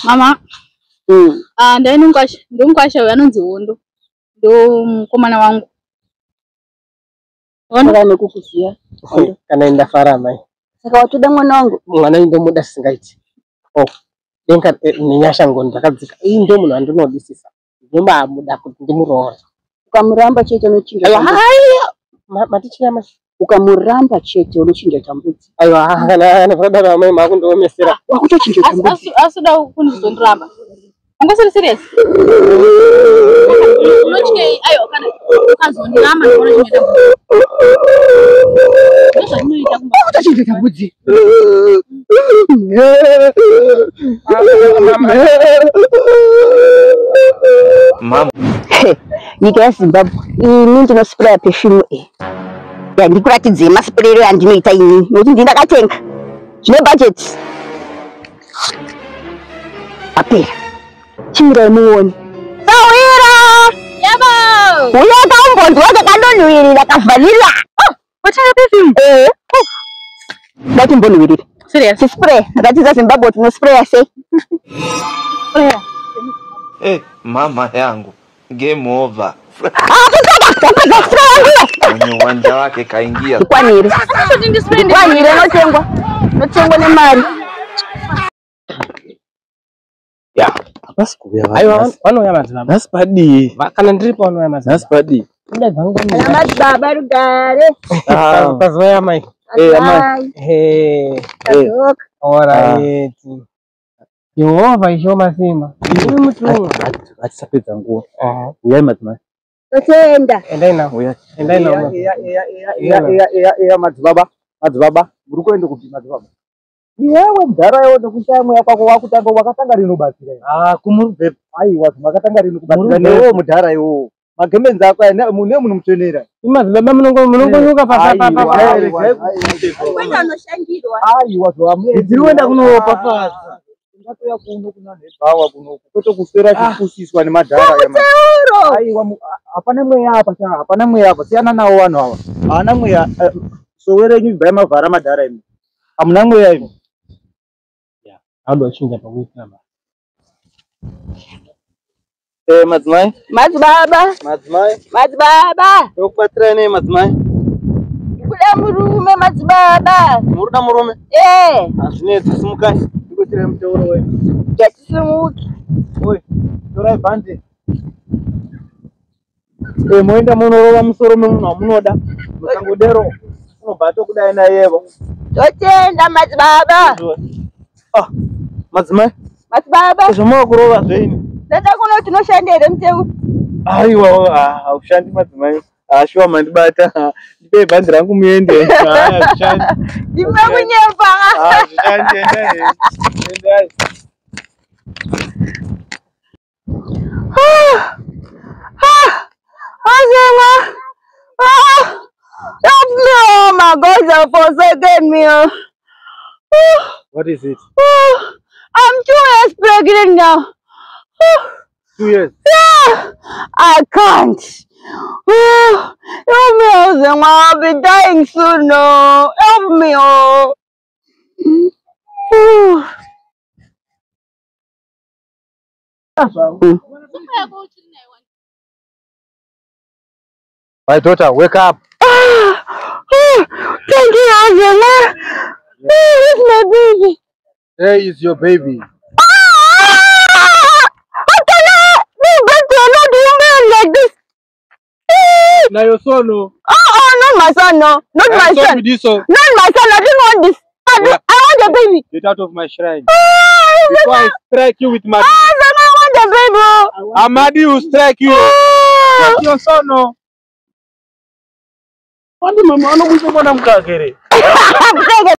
Mama. Ndai ndumkwasha yanonzi Hondo. Ndo mukomana wangu. Hondo nekukuziya. Kana enda farama. Saka watoda mwana wangu. Mwana ndo muda singaiti. Denka ninyasha ngondo takadzika. Iyi ndo munhu andinodisisa. Ndimba muda kuti ndimurora. Ukamuramba chete unochinja. Aiwa haiya. Matichira mashi. Ukamuramba chete unochinja tambudzi. Aiwa kana vadara amai makundoomesera. Wakutochinja tambudzi. Asuda kunizondiramba. Ungasiri serious? Unochike ayo kana ukazondiramba ndikona chinoita. Ndozvinoita kumba. Wakutochinja tambudzi. Mama. Nyika yaZimbabwe ini ndinospray perfume ya ndikuratidze masprayero andinoita ini nokuti ndinakatenga zvine budget apera chimirai muone sawira Yabo uya kaumbondi wacho kandonhuwirira kavhanira watanga perfume ndati mbonhuwirira serious tispray ratidza Zimbabwe tinospraya sei mama yangu game over. Mwenye uwanja wake kaingia. Kwanire notengwa nemari. Ya, basi kuya. Aiwa wano yamazina. Nasipadi. Kana ndiripo wano yamazina. Nasipadi. Nda dzangu. Namati baba rugare. Kazoya mai. Amai. Alright. Yehova ishoma sima. Uri mutungu. Atisapedza nguo. Uyai madzimai. Totenda. Endai na uya. Endai na. Madzibaba. Muri kuenda kupi madzibaba? Iwewe mudhara yewo nekushaya kwako wakutanga wakatanga rinobatsira. Kumurubve. Aiwa makatanga rinokubatsira newe mudhara yewo. Magemenza akwa mune munhu mutonera. Imadzibaba munongonyuka papa. Kwenda anoshandirwa. Aiwa zvamuye. Ndiriwenda kunopa pasa. Ngatoya kuno kuna nebawa kuno kutokuswera chipusiswa nemadhara yama. Aiwa hapana mweya apa cha hapana mweya apa siyana nawo vanhu ava. Hapana mweya sowere nyu bva mavhara madhara imi. Amuna mweya imi. Ya, ando chinja pa week number. Madzimai. Madzibaba. Ndokubatsira nei madzimai? Kuda murume madzibaba. Muruda murume? Azvinetsi simukai. Ndikuitire muteuro wewe. Jatisimuki. Oi, torai bhande. Moenda munorova musoro memunhu wamunoda. Musangodero. Unobva kudai nayevo. Totenda madzibaba. Madzimai. Madzibaba. Zvomakurova zveini? Ndada kuno tinoshandira muteu. Aiwa, haushandi madzimai. Shuwa mandibata. Ndipe bhandi rangu muende. Zvishandi. Ndipe kunyemba. Zvishandi endai. Oh my God, you forsaken me. What is it? I'm 2 years pregnant now. 2 years? Yeah, I can't. Help me, I'll be dying soon. No, help me. My daughter, wake up. Thank you, Azana. Where's my baby? There is your baby. How can I be better not doing like this? Now your son, no. Not my son, no. Not my son. Not my son. I didn't want this. I want the baby. Get out of my shrine. Before I strike you with my... I want the baby. Amadi will strike you. Take your son, no. Mama, I don't want to